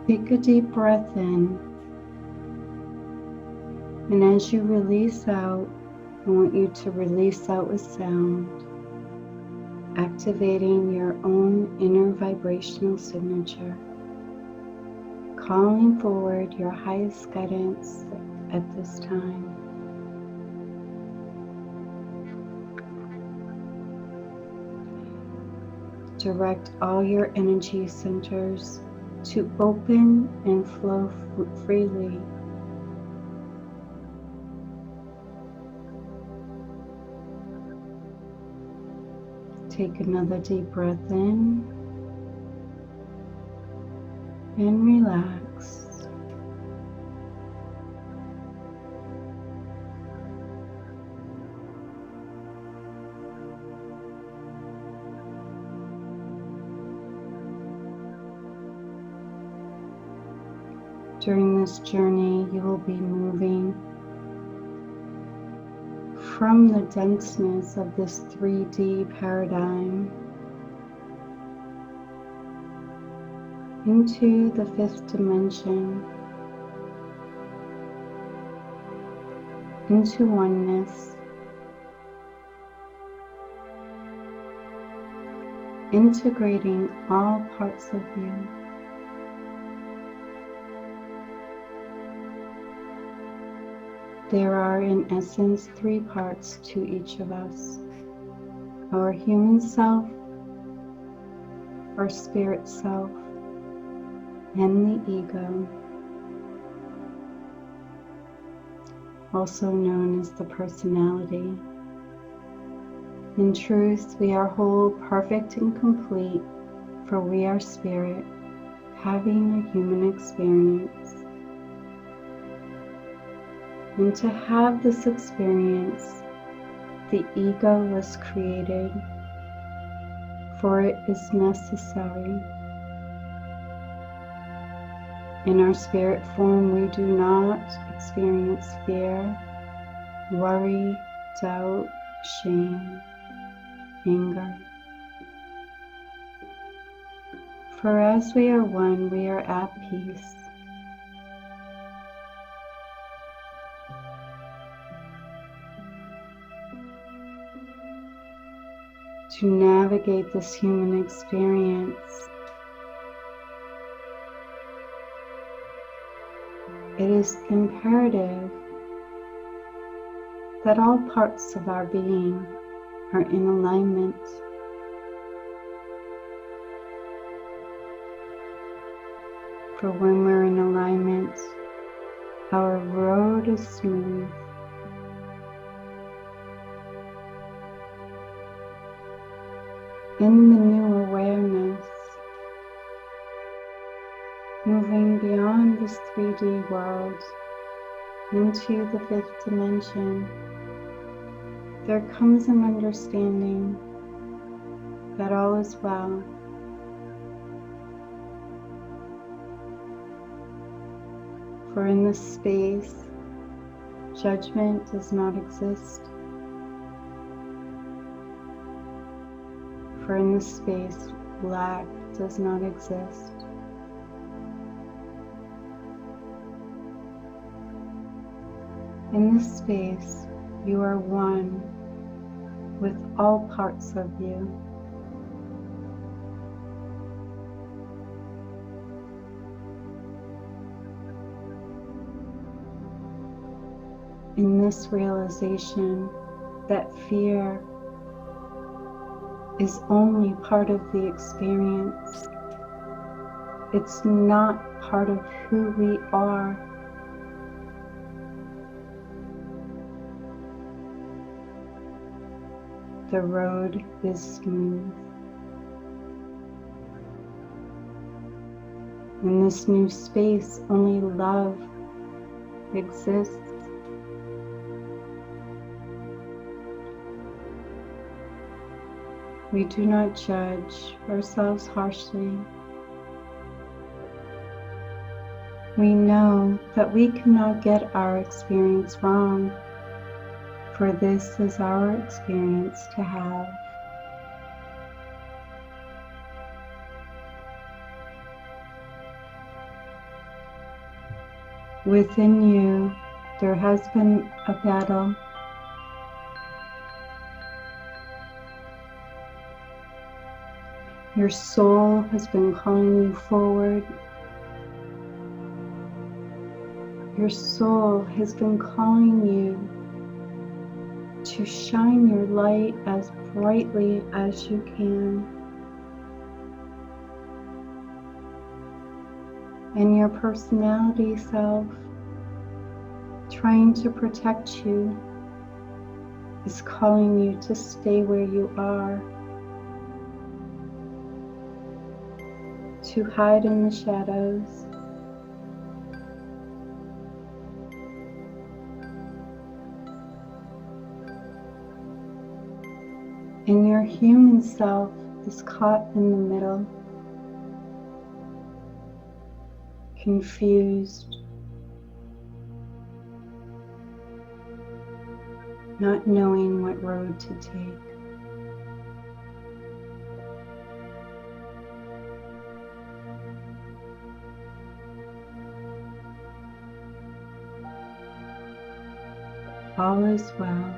Take a deep breath in, and as you release out, I want you to release out with sound, activating your own inner vibrational signature, calling forward your highest guidance at this time. Direct all your energy centers to open and flow freely. Take another deep breath in and relax. During this journey, you will be moving from the denseness of this 3D paradigm into the 5th dimension, into oneness, integrating all parts of you. There are, in essence, 3 parts to each of us: our human self, our spirit self, and the ego, also known as the personality. In truth, we are whole, perfect, and complete, for we are spirit, having a human experience. And to have this experience, the ego was created, for it is necessary. In our spirit form, we do not experience fear, worry, doubt, shame, anger. For as we are one, we are at peace. To navigate this human experience, it is imperative that all parts of our being are in alignment. For when we're in alignment, our road is smooth. In the new awareness, moving beyond this 3D world into the 5th dimension, there comes an understanding that all is well. For in this space, judgment does not exist. For in this space, lack does not exist. In this space, you are one with all parts of you. In this realization that fear is only part of the experience, it's not part of who we are. The road is smooth. In this new space, only love exists. We do not judge ourselves harshly. We know that we cannot get our experience wrong, for this is our experience to have. Within you, there has been a battle. Your soul has been calling you forward. Your soul has been calling you to shine your light as brightly as you can. And your personality self, trying to protect you, is calling you to stay where you are, to hide in the shadows. And your human self is caught in the middle, confused, not knowing what road to take. All is well.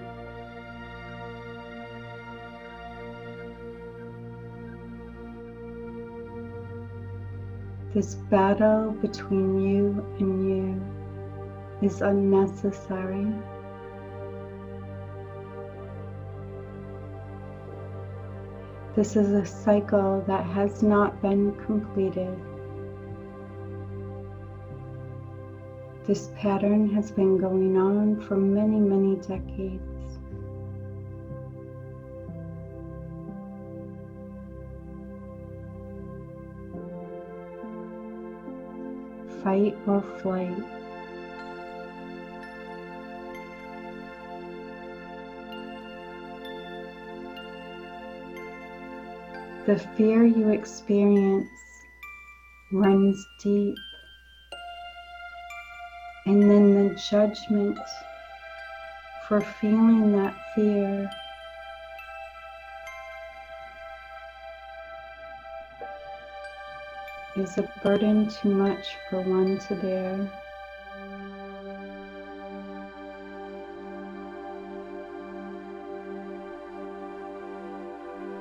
This battle between you and you is unnecessary. This is a cycle that has not been completed. This pattern has been going on for many, many decades. Fight or flight. The fear you experience runs deep, and then the judgment for feeling that fear is a burden too much for one to bear.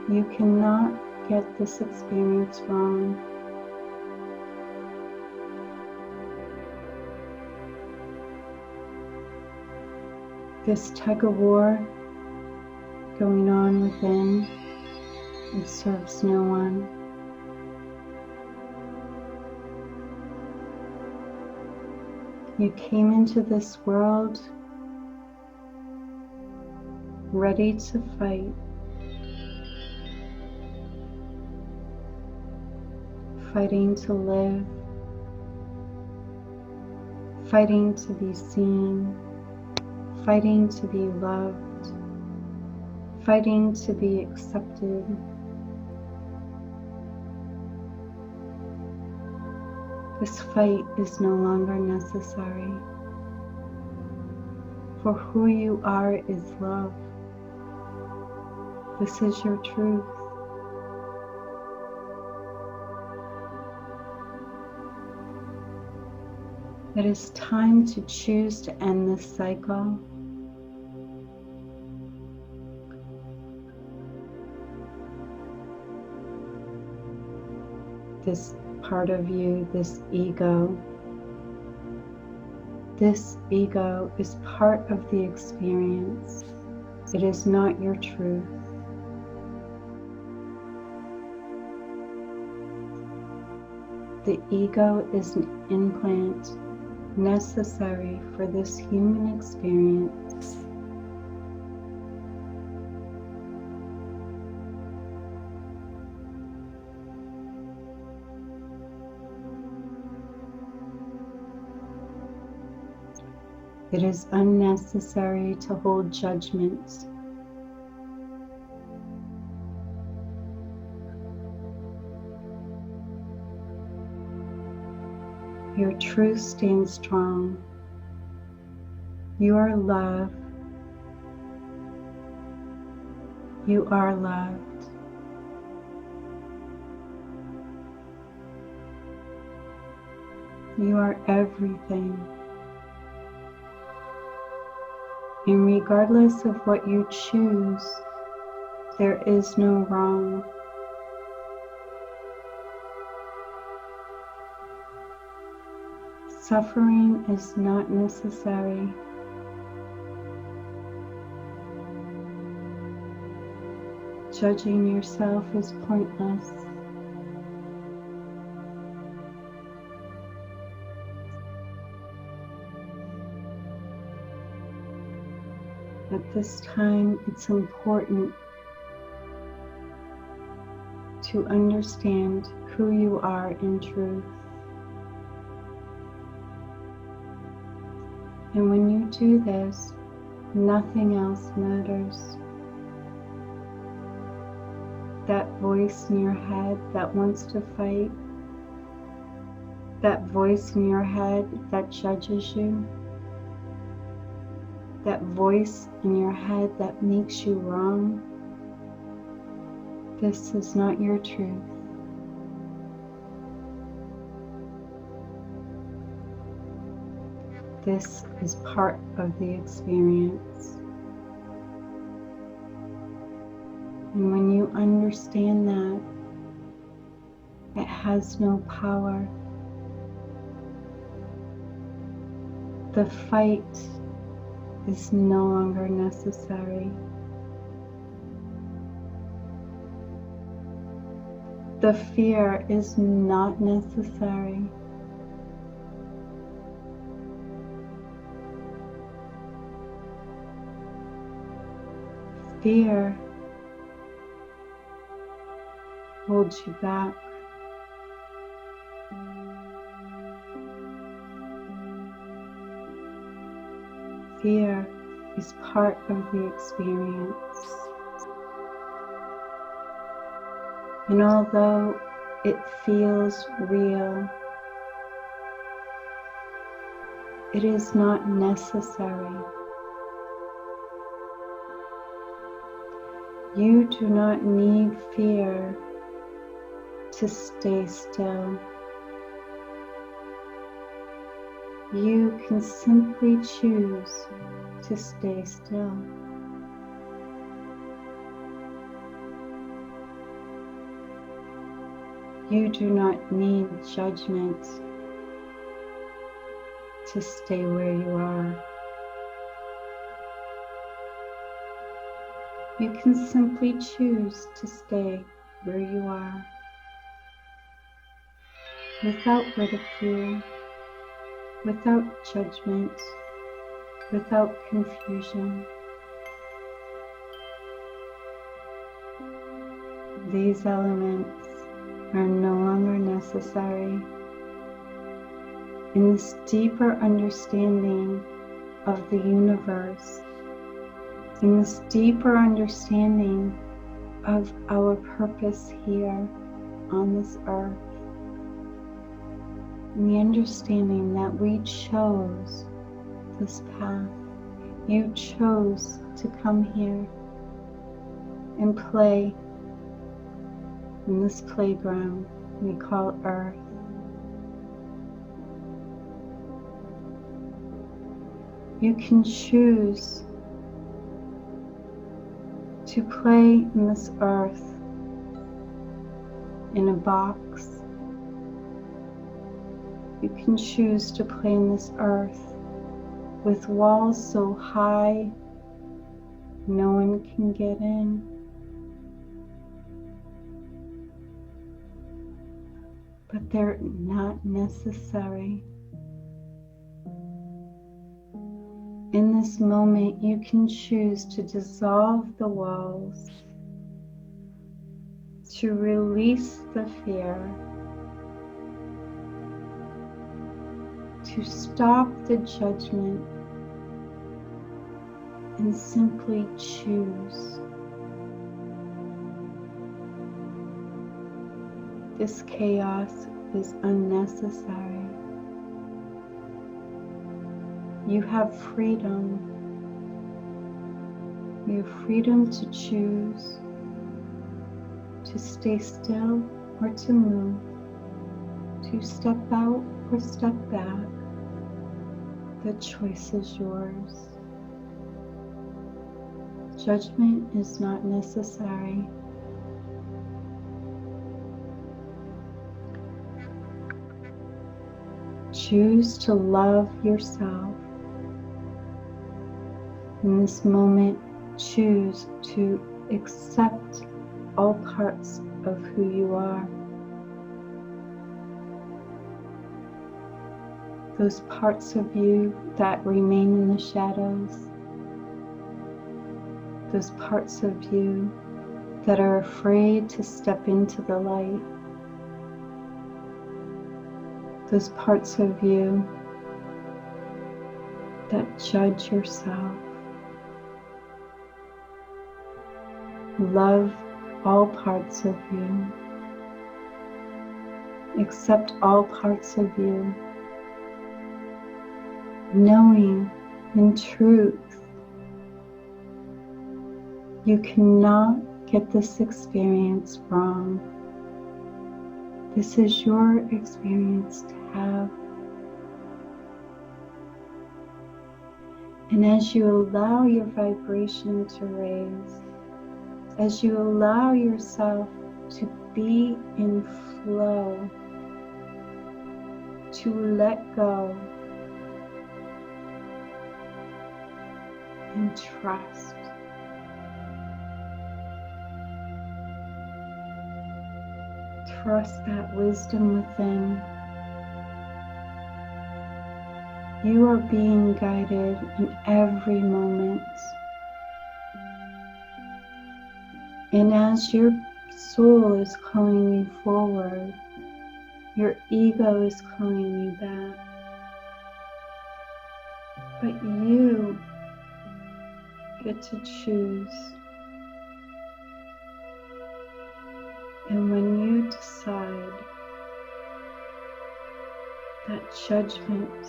You cannot get this experience wrong. This tug of war going on within, it serves no one. You came into this world ready to fight. Fighting to live, fighting to be seen, fighting to be loved, fighting to be accepted. This fight is no longer necessary, for who you are is love. This is your truth. It is time to choose to end this cycle. This part of you, this ego is part of the experience. It is not your truth. The ego is an implant necessary for this human experience. It is unnecessary to hold judgment. Your truth stands strong. You are love. You are loved. You are everything. And regardless of what you choose, there is no wrong. Suffering is not necessary. Judging yourself is pointless. At this time, it's important to understand who you are in truth. And when you do this, nothing else matters. That voice in your head that wants to fight, that voice in your head that judges you, that voice in your head that makes you wrong, this is not your truth. This is part of the experience. And when you understand that, it has no power. The fight is no longer necessary. The fear is not necessary. Fear holds you back. Fear is part of the experience. And although it feels real, it is not necessary. You do not need fear to stay still. You can simply choose to stay still. You do not need judgment to stay where you are. You can simply choose to stay where you are, without ridicule, without judgment, without confusion. These elements are no longer necessary. In this deeper understanding of the universe, in this deeper understanding of our purpose here on this earth, in the understanding that we chose this path, you chose to come here and play in this playground we call Earth. You can choose to play in this earth in a box. You can choose to play in this earth with walls so high no one can get in. But they're not necessary. In this moment, you can choose to dissolve the walls, to release the fear, to stop the judgment, and simply choose. This chaos is unnecessary. You have freedom. You have freedom to choose to stay still or to move, to step out or step back. The choice is yours. Judgment is not necessary. Choose to love yourself. In this moment, choose to accept all parts of who you are. Those parts of you that remain in the shadows. Those parts of you that are afraid to step into the light. Those parts of you that judge yourself. Love all parts of you. Accept all parts of you. Knowing in truth, you cannot get this experience wrong. This is your experience to have. And as you allow your vibration to raise, as you allow yourself to be in flow, to let go and trust. Trust that wisdom within. You are being guided in every moment. And as your soul is calling you forward, your ego is calling you back. But you get to choose. And when you decide that judgment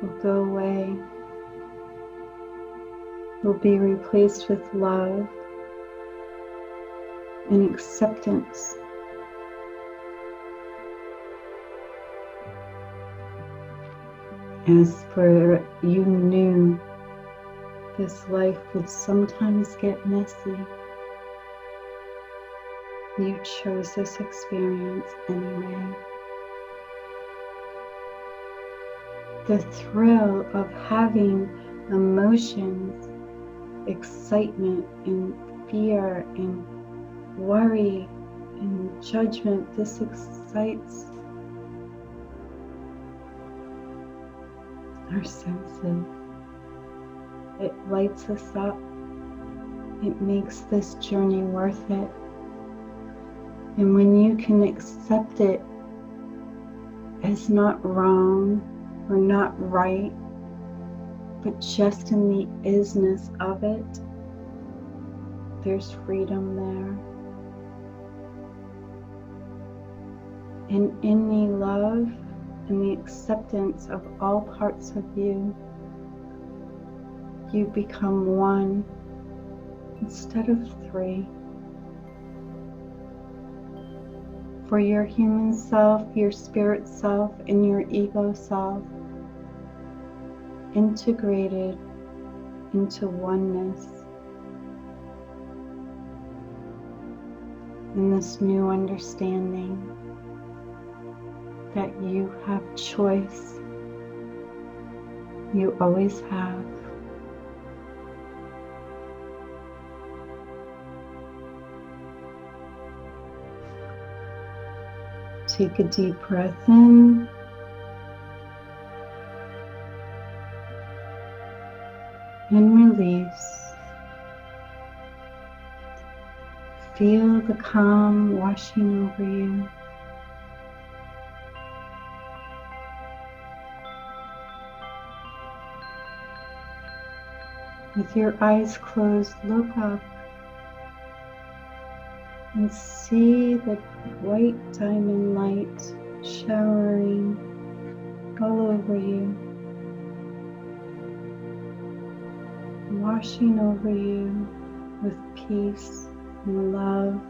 will go away, will be replaced with love and acceptance. As for you knew this life would sometimes get messy, you chose this experience anyway. The thrill of having emotions, excitement and fear and worry and judgment, this excites our senses. It lights us up. It makes this journey worth it. And when you can accept it as not wrong or not right, but just in the isness of it, there's freedom there. And in the love and the acceptance of all parts of you, you become one instead of three. For your human self, your spirit self, and your ego self integrated into oneness. In this new understanding that you have choice, you always have. Take a deep breath in. And release. Feel the calm washing over you. With your eyes closed, look up and see the white diamond light showering all over you, washing over you with peace and love.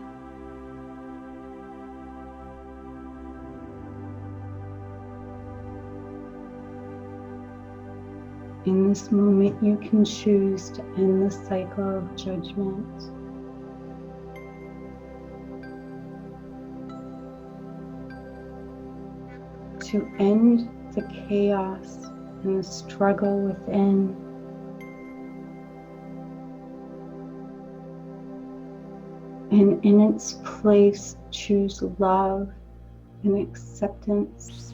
In this moment, you can choose to end the cycle of judgment. To end the chaos and the struggle within. And in its place, choose love and acceptance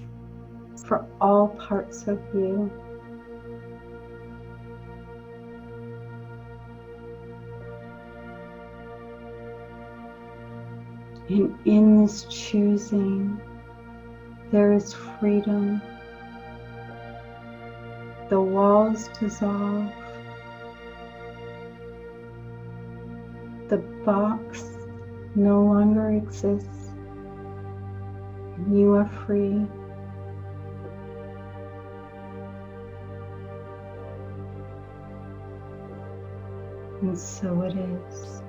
for all parts of you. And in this choosing, there is freedom. The walls dissolve. The box no longer exists. And you are free. And so it is.